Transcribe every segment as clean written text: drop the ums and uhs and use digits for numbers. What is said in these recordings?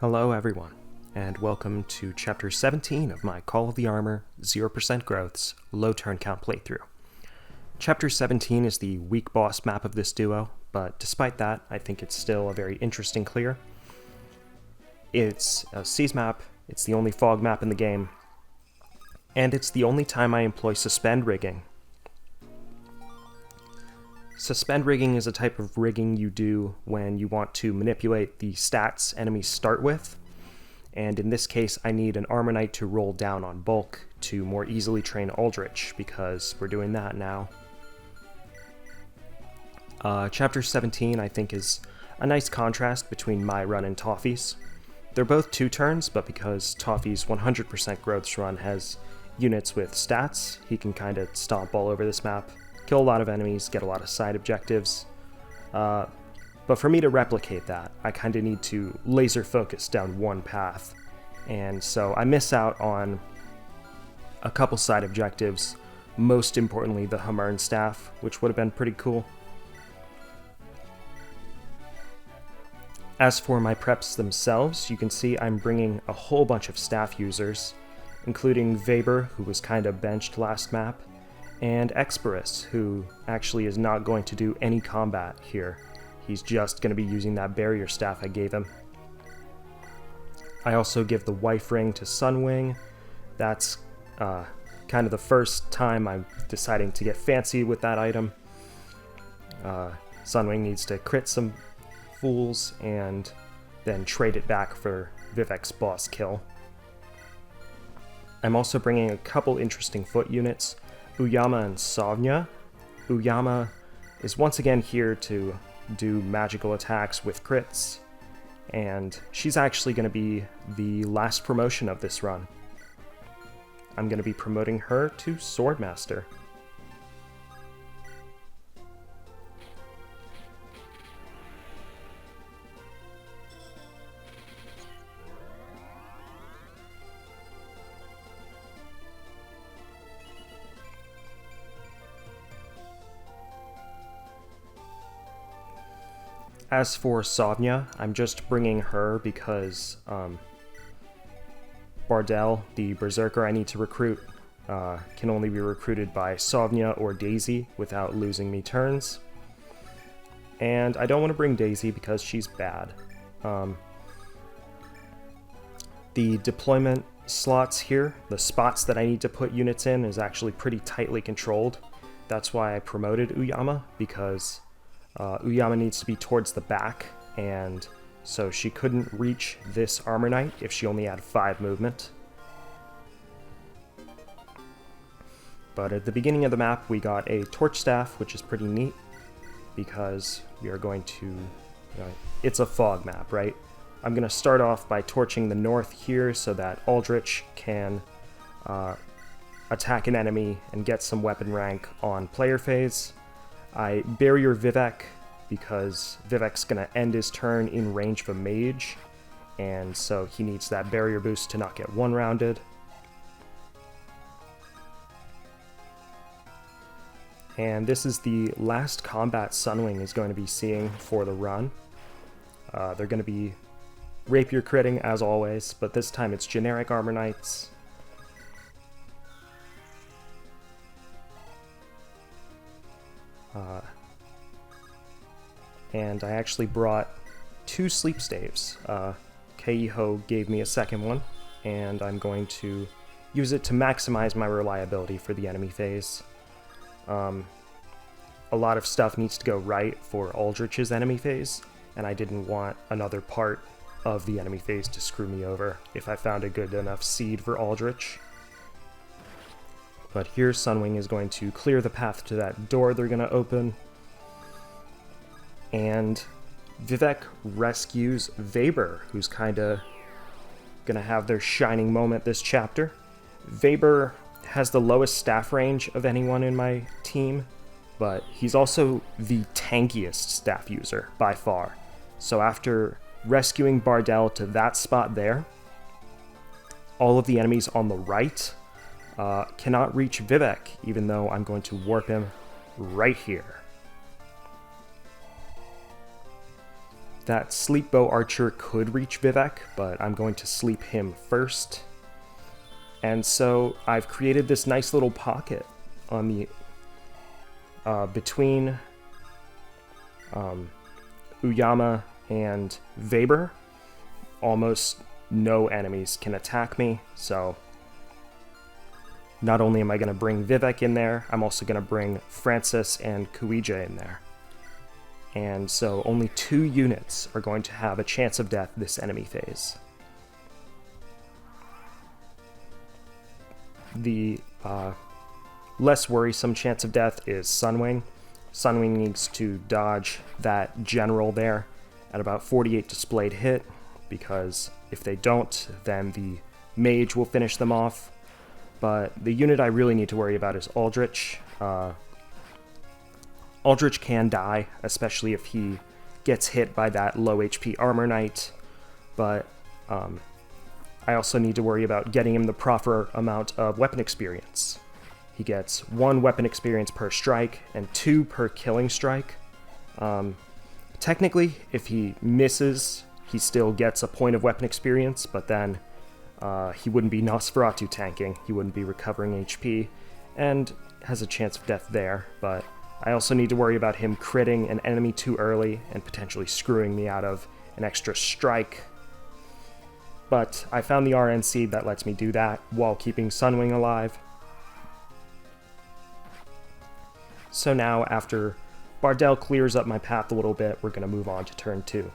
Hello everyone, and welcome to Chapter 17 of my Call of the Armor 0% Growths low turn count playthrough. Chapter 17 is the weak boss map of this duo, but despite that, I think it's still a very interesting clear. It's a seas map, it's the only fog map in the game, and it's the only time I employ suspend rigging. Suspend rigging is a type of rigging you do when you want to manipulate the stats enemies start with, and in this case I need an Armor Knight to roll down on bulk to more easily train Alderich, because we're doing that now. Chapter 17 I think is a nice contrast between my run and Toffee's. They're both 2 turns, but because Toffee's 100% growths run has units with stats, he can kind of stomp all over this map, kill a lot of enemies, get a lot of side objectives. But for me to replicate that, I kind of need to laser focus down one path. And so I miss out on a couple side objectives, most importantly the Hamern staff, which would have been pretty cool. As for my preps themselves, you can see I'm bringing a whole bunch of staff users, including Weber, who was kind of benched last map, and Experus, who actually is not going to do any combat here. He's just going to be using that barrier staff I gave him. I also give the wife ring to Sunwing. That's kind of the first time I'm deciding to get fancy with that item. Sunwing needs to crit some fools and then trade it back for Vivek's boss kill. I'm also bringing a couple interesting foot units, Uyama and Sovnya. Uyama is once again here to do magical attacks with crits, and she's actually going to be the last promotion of this run. I'm going to be promoting her to Swordmaster. As for Sovnya, I'm just bringing her because Bardell, the Berserker I need to recruit, can only be recruited by Sovnya or Daisy without losing me turns. And I don't want to bring Daisy because she's bad. The deployment slots here, the spots that I need to put units in, is actually pretty tightly controlled. That's why I promoted Uyama, because Uyama needs to be towards the back, and so she couldn't reach this Armor Knight if she only had 5 movement. But at the beginning of the map we got a Torch Staff, which is pretty neat, because we are going to, it's a fog map, right? I'm going to start off by torching the north here so that Alderich can attack an enemy and get some weapon rank on player phase. I barrier Vivek because Vivek's going to end his turn in range of a mage, and so he needs that barrier boost to not get one-rounded. And this is the last combat Sunwing is going to be seeing for the run. They're going to be rapier critting as always, but this time it's generic Armor Knights. And I actually brought 2 sleep staves. Keiho gave me a second one, and I'm going to use it to maximize my reliability for the enemy phase. A lot of stuff needs to go right for Aldrich's enemy phase, and I didn't want another part of the enemy phase to screw me over if I found a good enough seed for Alderich. But here Sunwing is going to clear the path to that door they're going to open, and Vivek rescues Weber, who's kind of going to have their shining moment this chapter. Weber has the lowest staff range of anyone in my team, but he's also the tankiest staff user by far. So after rescuing Bardell to that spot there, all of the enemies on the right cannot reach Vivek, even though I'm going to warp him right here. That sleep bow archer could reach Vivek, but I'm going to sleep him first. And so I've created this nice little pocket on the between Uyama and Weber. Almost no enemies can attack me, so not only am I going to bring Vivek in there, I'm also going to bring Francis and Kuija in there. And so only 2 units are going to have a chance of death this enemy phase. The less worrisome chance of death is Sunwing. Sunwing needs to dodge that general there at about 48 displayed hit, because if they don't, then the mage will finish them off. But the unit I really need to worry about is Alderich. Alderich can die, especially if he gets hit by that low HP Armor Knight, but I also need to worry about getting him the proper amount of weapon experience. He gets 1 weapon experience per strike and 2 per killing strike. Technically, if he misses, he still gets a point of weapon experience, but then he wouldn't be Nosferatu tanking, he wouldn't be recovering HP, and has a chance of death there, but I also need to worry about him critting an enemy too early and potentially screwing me out of an extra strike. But I found the RN seed that lets me do that while keeping Sunwing alive. So now, after Bardell clears up my path a little bit, we're going to move on to turn 2.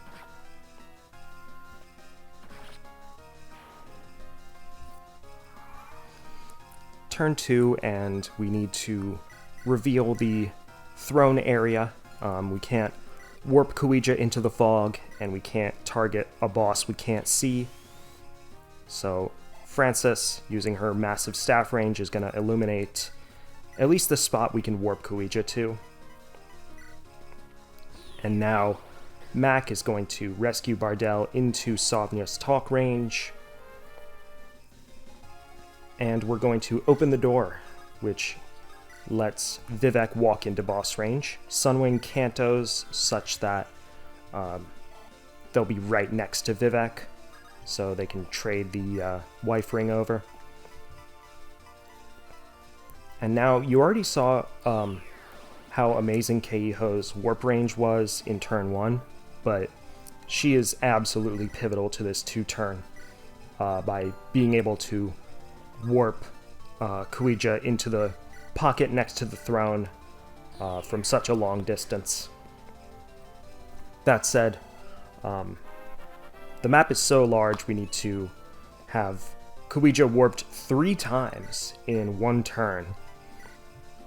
Turn 2, and we need to reveal the throne area. We can't warp Kuija into the fog, and we can't target a boss we can't see. So Francis, using her massive staff range, is going to illuminate at least the spot we can warp Kuija to. And now Mac is going to rescue Bardell into Sovnia's talk range. And we're going to open the door, which lets Vivek walk into boss range. Sunwing cantos such that they'll be right next to Vivek, so they can trade the wife ring over. And now, you already saw how amazing Keiho's warp range was in turn 1, but she is absolutely pivotal to this 2-turn by being able to warp Kuija into the pocket next to the throne from such a long distance. That said, the map is so large we need to have Kuija warped 3 times in 1 turn.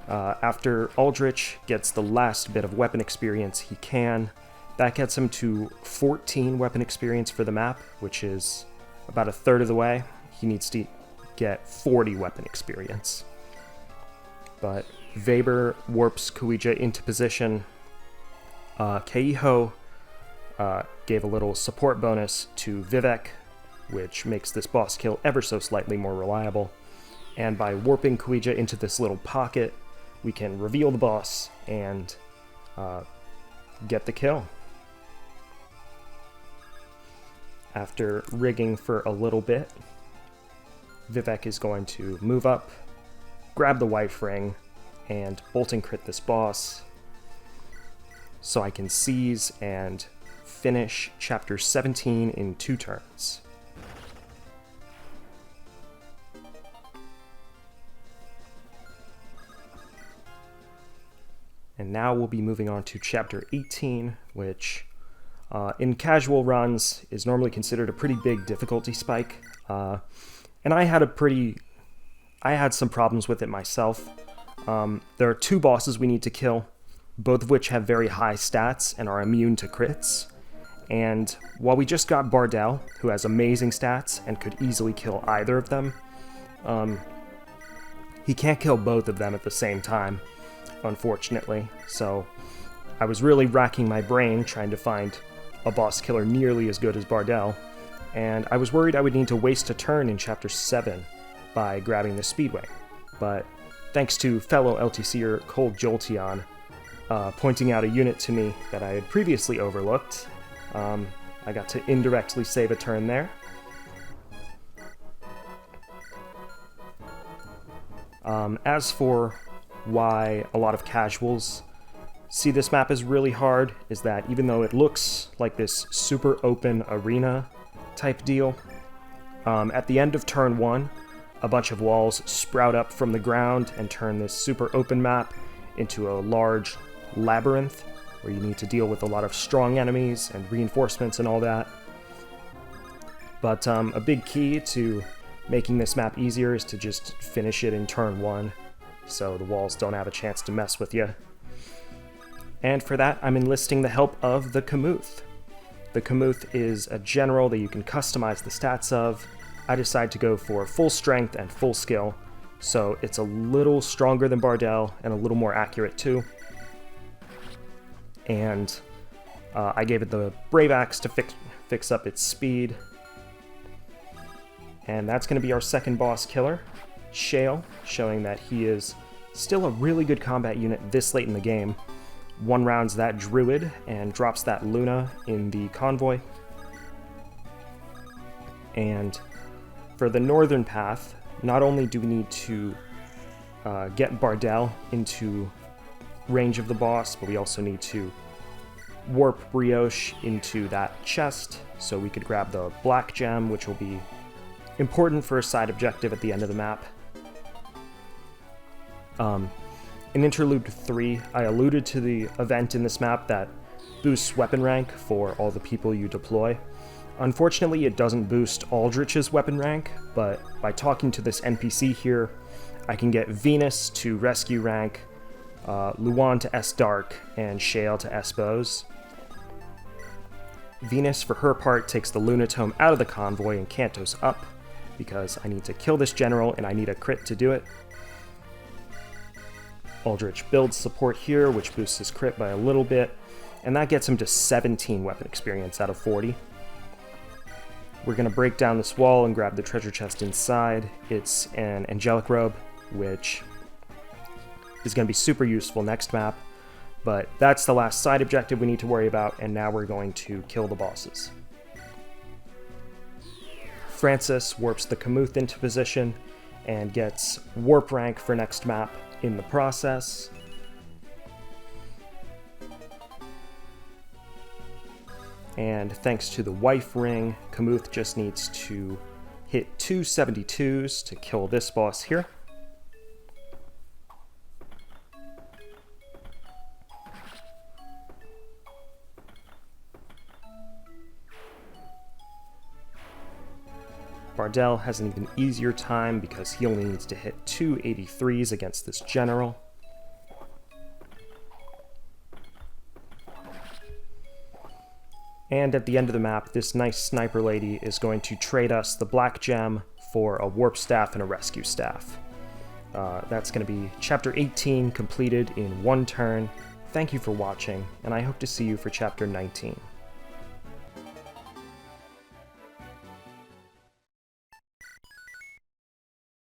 After Alderich gets the last bit of weapon experience he can, that gets him to 14 weapon experience for the map, which is about a third of the way. He needs to get 40 weapon experience. But Weber warps Kuija into position. Keiho gave a little support bonus to Vivek, which makes this boss kill ever so slightly more reliable. And by warping Kuija into this little pocket, we can reveal the boss and get the kill. After rigging for a little bit, Vivek is going to move up, grab the wife ring, and bolt and crit this boss so I can seize and finish chapter 17 in 2 turns. And now we'll be moving on to chapter 18, which in casual runs is normally considered a pretty big difficulty spike. And I had some problems with it myself. There are 2 bosses we need to kill, both of which have very high stats and are immune to crits. And while we just got Bardell, who has amazing stats and could easily kill either of them, he can't kill both of them at the same time, unfortunately. So I was really racking my brain trying to find a boss killer nearly as good as Bardell, and I was worried I would need to waste a turn in chapter 7 by grabbing the Speedway. But thanks to fellow LTCer Cole Jolteon pointing out a unit to me that I had previously overlooked, I got to indirectly save a turn there. As for why a lot of casuals see this map as really hard, is that even though it looks like this super open arena type deal, at the end of turn 1, a bunch of walls sprout up from the ground and turn this super open map into a large labyrinth where you need to deal with a lot of strong enemies and reinforcements and all that. But a big key to making this map easier is to just finish it in turn 1, so the walls don't have a chance to mess with you. And for that, I'm enlisting the help of the Kamuth. The Kamuth is a general that you can customize the stats of. I decided to go for full strength and full skill, so it's a little stronger than Bardell and a little more accurate too. And I gave it the Brave Axe to fix up its speed. And that's going to be our second boss killer, Shale, showing that he is still a really good combat unit this late in the game. One rounds that druid and drops that Luna in the convoy. And for the northern path, not only do we need to get Bardell into range of the boss, but we also need to warp Brioche into that chest so we could grab the black gem, which will be important for a side objective at the end of the map. In Interlude 3, I alluded to the event in this map that boosts weapon rank for all the people you deploy. Unfortunately, it doesn't boost Aldrich's weapon rank, but by talking to this NPC here, I can get Venus to rescue rank, Luan to S Dark, and Shale to S Bows. Venus, for her part, takes the Lunatome out of the convoy and Cantos up, because I need to kill this general and I need a crit to do it. Aldrich builds support here, which boosts his crit by a little bit, and that gets him to 17 weapon experience out of 40. We're going to break down this wall and grab the treasure chest inside. It's an Angelic Robe, which is going to be super useful next map, but that's the last side objective we need to worry about, and now we're going to kill the bosses. Francis warps the Kamuth into position and gets warp rank for next map in the process. And thanks to the wife ring, Kamuth just needs to hit 2 72s to kill this boss here. Bardell has an even easier time because he only needs to hit 2 83s against this general. And at the end of the map, this nice sniper lady is going to trade us the black gem for a warp staff and a rescue staff. That's going to be chapter 18 completed in one turn. Thank you for watching, and I hope to see you for chapter 19.